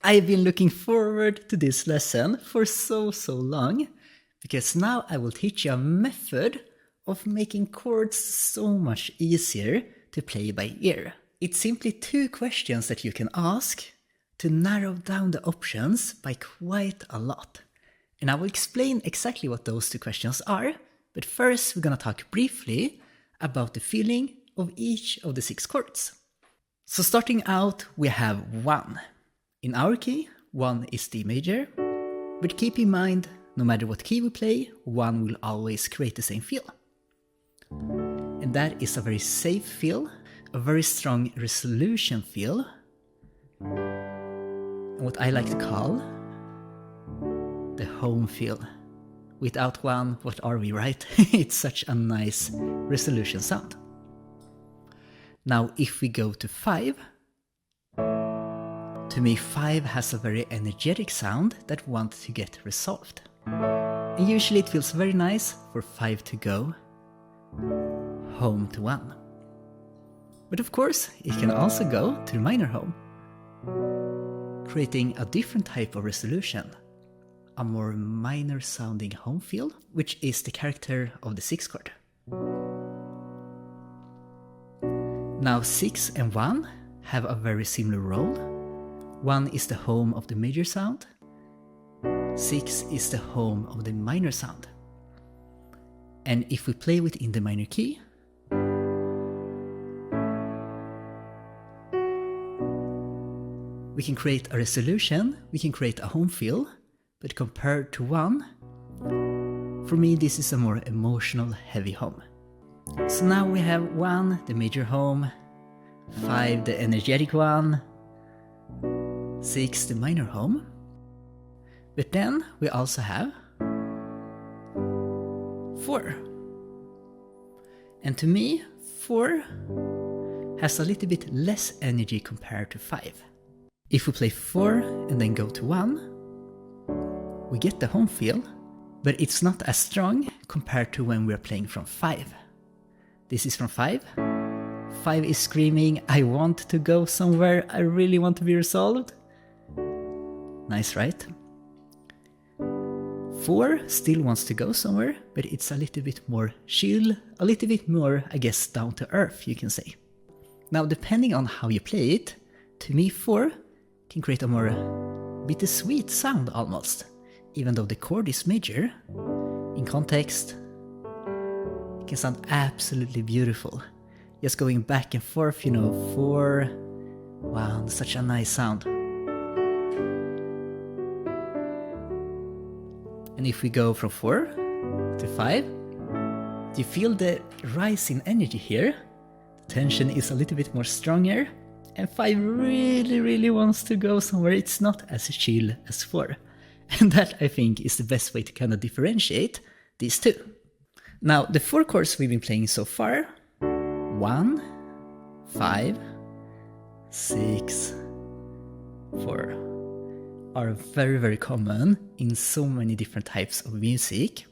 I've been looking forward to this lesson for so long, because now I will teach you a method of making chords so much easier to play by ear. It's simply 2 questions that you can ask to narrow down the options by quite a lot. And I will explain exactly what those 2 questions are, but first we're gonna talk briefly about the feeling of each of the 6 chords. So starting out, we have 1. In our key, 1 is D major, but keep in mind, no matter what key we play, 1 will always create the same feel. And that is a very safe feel, a very strong resolution feel, and what I like to call the home feel. Without 1, what are we, right? It's such a nice resolution sound. Now if we go to 5, to me 5 has a very energetic sound that wants to get resolved. And usually it feels very nice for 5 to go home to 1. But of course it can also go to the minor home, creating a different type of resolution, a more minor sounding home feel, which is the character of the 6th chord. Now 6 and 1 have a very similar role. 1 is the home of the major sound, 6 is the home of the minor sound. And if we play within the minor key, we can create a resolution, we can create a home feel, but compared to 1, for me this is a more emotional heavy home. So now we have 1, the major home, 5, the energetic one, 6, the minor home. But then we also have 4. And to me, 4 has a little bit less energy compared to 5. If we play 4 and then go to 1, we get the home feel, but it's not as strong compared to when we're playing from 5. This is from 5. 5 is screaming, I want to go somewhere, I really want to be resolved. Nice, right? 4 still wants to go somewhere, but it's a little bit more chill, a little bit more, I guess, down to earth, you can say. Now, depending on how you play it, to me 4 can create a more bittersweet sound almost, even though the chord is major. In context, it can sound absolutely beautiful. Just going back and forth, 4, 1, such a nice sound. And if we go from 4 to 5, do you feel the rise in energy here? The tension is a little bit more stronger, and 5 really wants to go somewhere. It's not as chill as 4. And that, I think, is the best way to kind of differentiate these 2. Now, the 4 chords we've been playing so far, 1, 5, 6, 4, are very common in so many different types of music.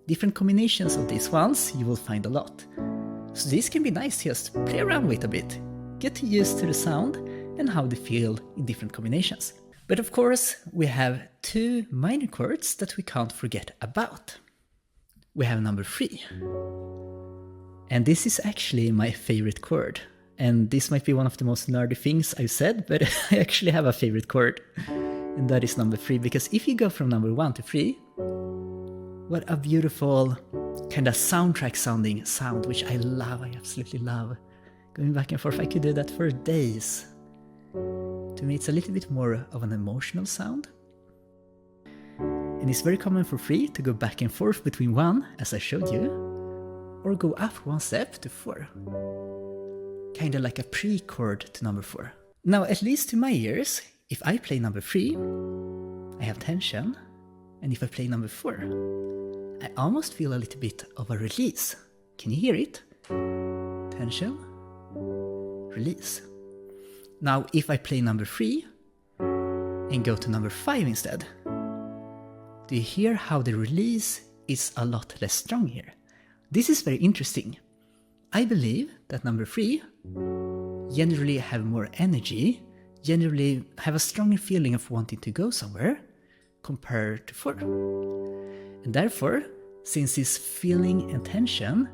Different combinations of these ones you will find a lot. So this can be nice to just play around with a bit, get used to the sound and how they feel in different combinations. But of course, we have 2 minor chords that we can't forget about. We have number 3. And this is actually my favorite chord. And this might be one of the most nerdy things I've said, but I actually have a favorite chord. And that is number 3, because if you go from number 1 to 3, what a beautiful kind of soundtrack sounding sound, which I love, I absolutely love. Going back and forth, I could do that for days. To me, it's a little bit more of an emotional sound. And it's very common for 3 to go back and forth between 1, as I showed you, or go up 1 step to 4. Kinda like a pre-chord to number 4. Now, at least to my ears, if I play number 3, I have tension, and if I play number 4, I almost feel a little bit of a release. Can you hear it? Tension, release. Now, if I play number 3 and go to number 5 instead, do you hear how the release is a lot less strong here? This is very interesting. I believe that number 3 generally have more energy generally have a stronger feeling of wanting to go somewhere compared to 4. And therefore, since this feeling and tension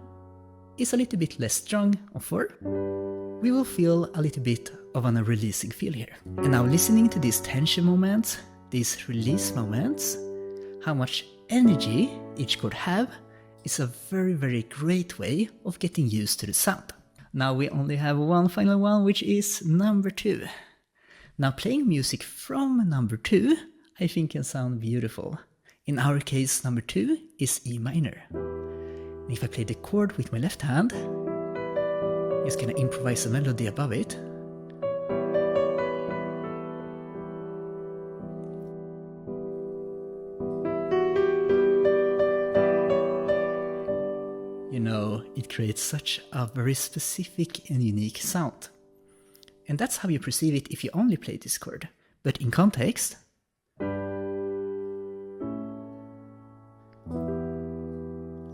is a little bit less strong on 4, we will feel a little bit of a releasing feel here. And now listening to these tension moments, these release moments, how much energy each chord have, is a very, very great way of getting used to the sound. Now we only have one final one, which is number 2. Now playing music from number 2, I think can sound beautiful. In our case, number 2 is E minor. And if I play the chord with my left hand, I'm just gonna improvise a melody above it. You know, it creates such a very specific and unique sound. And that's how you perceive it if you only play this chord. But in context,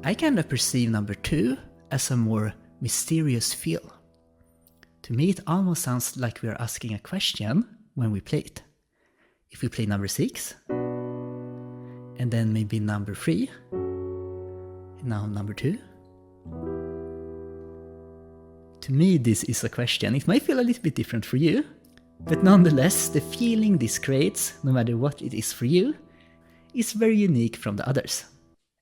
I kind of perceive number 2 as a more mysterious feel. To me, it almost sounds like we are asking a question when we play it. If we play number 6, and then maybe number 3, and now number 2. To me, this is a question. It might feel a little bit different for you, but nonetheless, the feeling this creates, no matter what it is for you, is very unique from the others.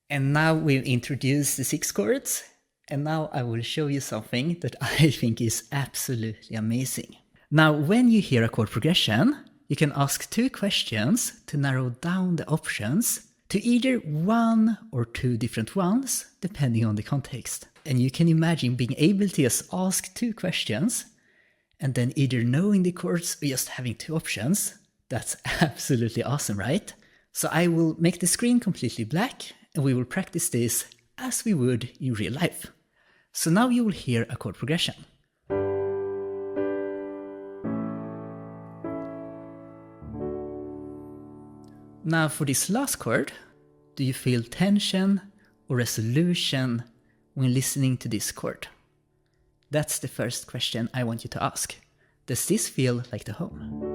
And now we've introduced the 6 chords, and now I will show you something that I think is absolutely amazing. Now, when you hear a chord progression, you can ask 2 questions to narrow down the options to either 1 or 2 different ones, depending on the context. And you can imagine being able to just ask 2 questions, and then either knowing the chords or just having 2 options. That's absolutely awesome, right? So I will make the screen completely black, and we will practice this as we would in real life. So now you will hear a chord progression. Now for this last chord, do you feel tension or resolution when listening to this chord? That's the first question I want you to ask. Does this feel like the home?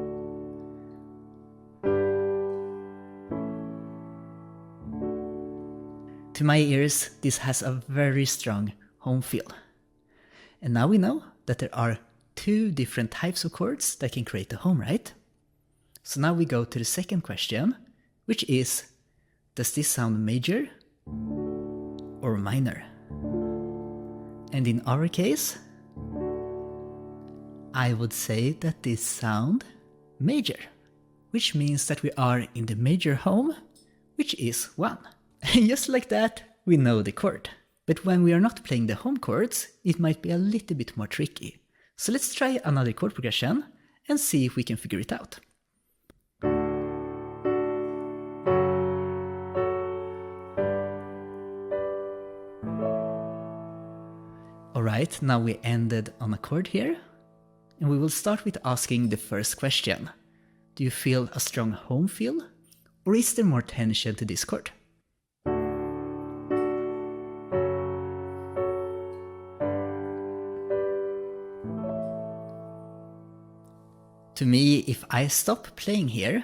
To my ears, this has a very strong home feel. And now we know that there are 2 different types of chords that can create a home, right? So now we go to the second question, which is, does this sound major or minor? And in our case, I would say that this sound major, which means that we are in the major home, which is 1. And just like that, we know the chord. But when we are not playing the home chords, it might be a little bit more tricky. So let's try another chord progression and see if we can figure it out. Alright, now we ended on a chord here, and we will start with asking the first question. Do you feel a strong home feel, or is there more tension to this chord? To me, if I stop playing here,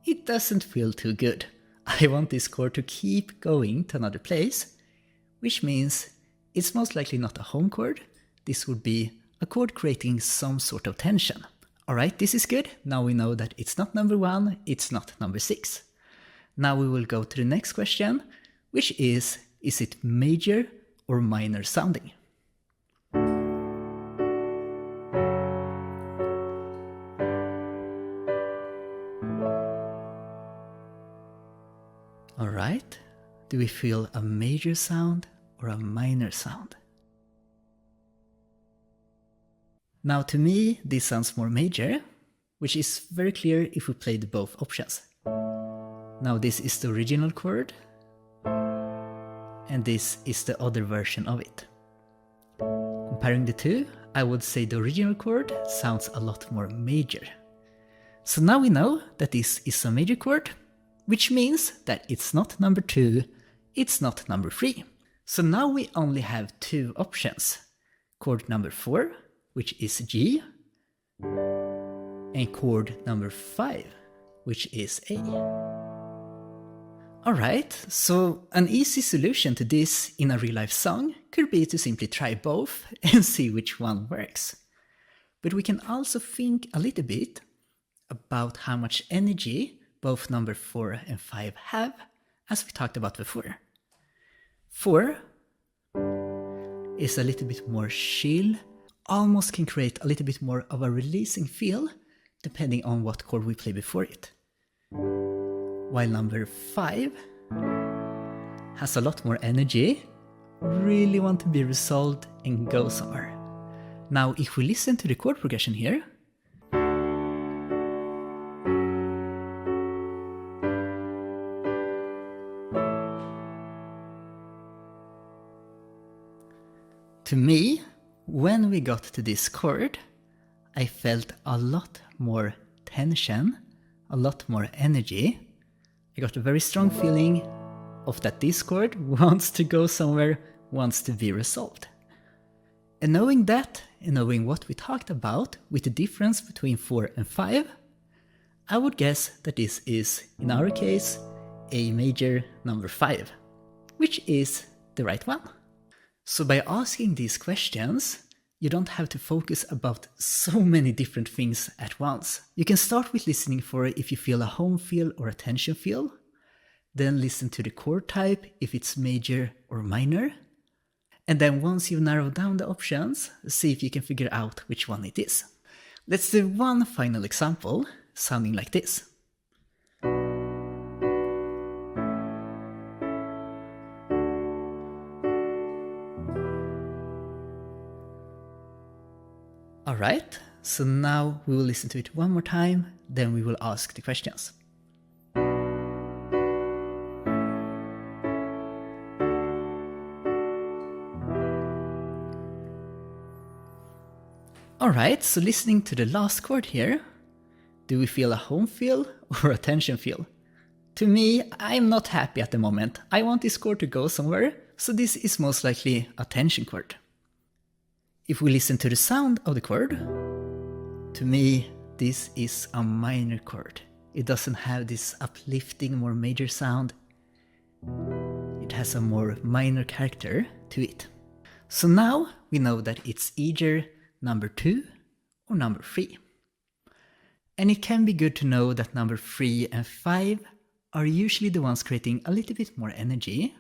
it doesn't feel too good. I want this chord to keep going to another place, which means it's most likely not a home chord. This would be a chord creating some sort of tension. Alright, this is good. Now we know that it's not number 1, it's not number 6. Now we will go to the next question, which is it major or minor sounding? Alright, do we feel a major sound or a minor sound? Now to me, this sounds more major, which is very clear if we play both options. Now this is the original chord, and this is the other version of it. Comparing the two, I would say the original chord sounds a lot more major. So now we know that this is a major chord, which means that it's not number 2, it's not number 3. So now we only have 2 options. Chord number 4, which is G, and chord number 5, which is A. Alright, so an easy solution to this in a real-life song could be to simply try both and see which one works. But we can also think a little bit about how much energy both number 4 and 5 have, as we talked about before. 4 is a little bit more chill, almost can create a little bit more of a releasing feel depending on what chord we play before it. While number 5 has a lot more energy, really want to be resolved and go somewhere. Now if we listen to the chord progression here, to me, when we got to this chord, I felt a lot more tension, a lot more energy. I got a very strong feeling of that this chord wants to go somewhere, wants to be resolved. And knowing that, and knowing what we talked about with the difference between 4 and 5, I would guess that this is, in our case, A major number 5, which is the right one. So by asking these questions, you don't have to focus about so many different things at once. You can start with listening for if you feel a home feel or a tension feel, then listen to the chord type if it's major or minor, and then once you've narrowed down the options, see if you can figure out which one it is. Let's do one final example, sounding like this. Alright, so now we will listen to it one more time, then we will ask the questions. Alright, so listening to the last chord here, do we feel a home feel or a tension feel? To me, I'm not happy at the moment. I want this chord to go somewhere, so this is most likely a tension chord. If we listen to the sound of the chord, to me, this is a minor chord. It doesn't have this uplifting, more major sound. It has a more minor character to it. So now we know that it's either number 2 or number 3. And it can be good to know that number 3 and 5 are usually the ones creating a little bit more energy,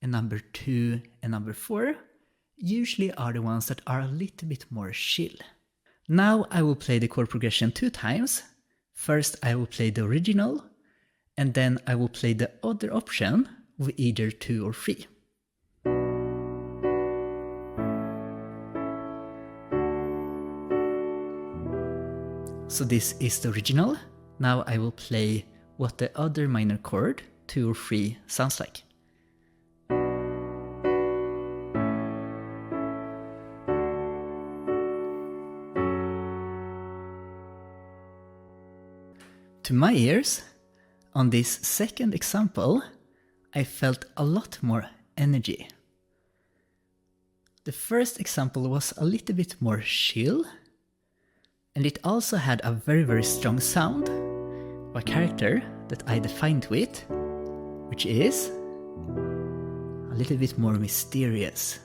and number 2 and number 4 usually are the ones that are a little bit more chill. Now I will play the chord progression 2 times. First I will play the original, and then I will play the other option with either 2 or 3. So this is the original. Now I will play what the other minor chord, 2 or 3, sounds like. To my ears, on this second example, I felt a lot more energy. The first example was a little bit more chill, and it also had a very strong sound, a character that I defined with, which is a little bit more mysterious.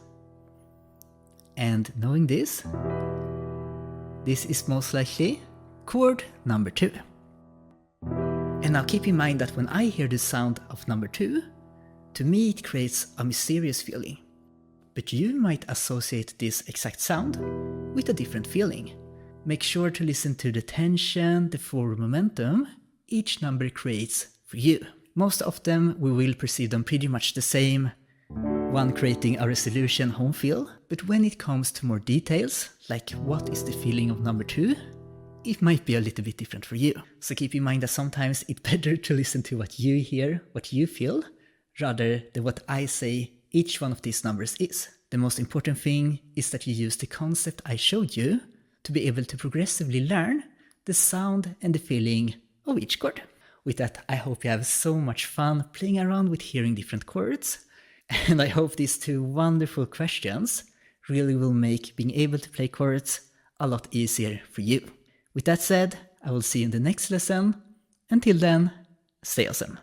And knowing this is most likely chord number 2. And now keep in mind that when I hear the sound of number 2, to me it creates a mysterious feeling. But you might associate this exact sound with a different feeling. Make sure to listen to the tension, the forward momentum each number creates for you. Most of them we will perceive them pretty much the same, one creating a resolution home feel, but when it comes to more details, like what is the feeling of number 2, it might be a little bit different for you. So keep in mind that sometimes it's better to listen to what you hear, what you feel, rather than what I say each one of these numbers is. The most important thing is that you use the concept I showed you to be able to progressively learn the sound and the feeling of each chord. With that, I hope you have so much fun playing around with hearing different chords, and I hope these 2 wonderful questions really will make being able to play chords a lot easier for you. With that said, I will see you in the next lesson. Until then, stay awesome.